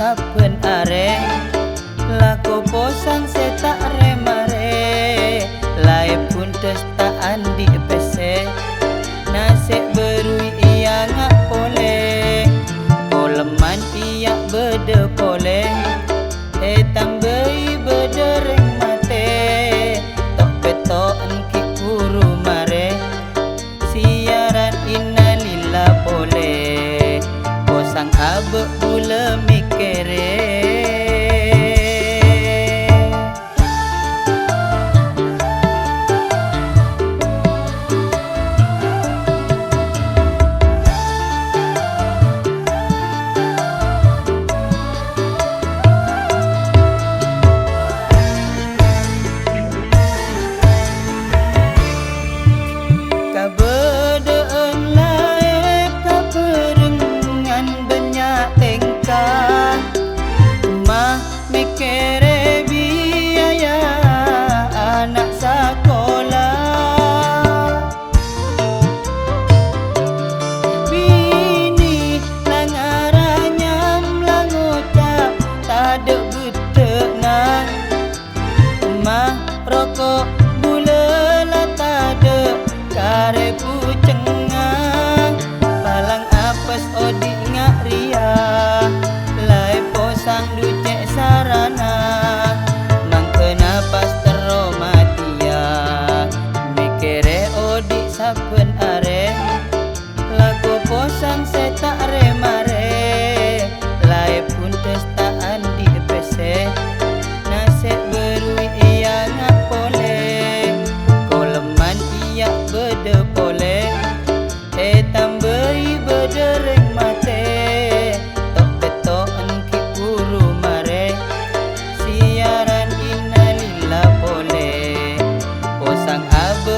saben are lako posang seta remare lae pun testa andi pese nasik berui iya ngak pole koleman iya bede pole tambai bedereng mate tok petoan ki puru mare siaran innalillah pole posang abe bule mikere. Mikere biaya anak sekolah bini langaranya melangucap tak ada betekna mah rokok bula lah tak ada kare pucengang palang apes odi ngak ria lai posang ducek sarana mangkena pas teromatia mikere odi saben are lagu posang seta remare lae pun testa andi pese nasib berui iya ngak pole koleman iya bede pole tambai bedereng mate tok petoan ki puru mare siaran innalillah pole posang abe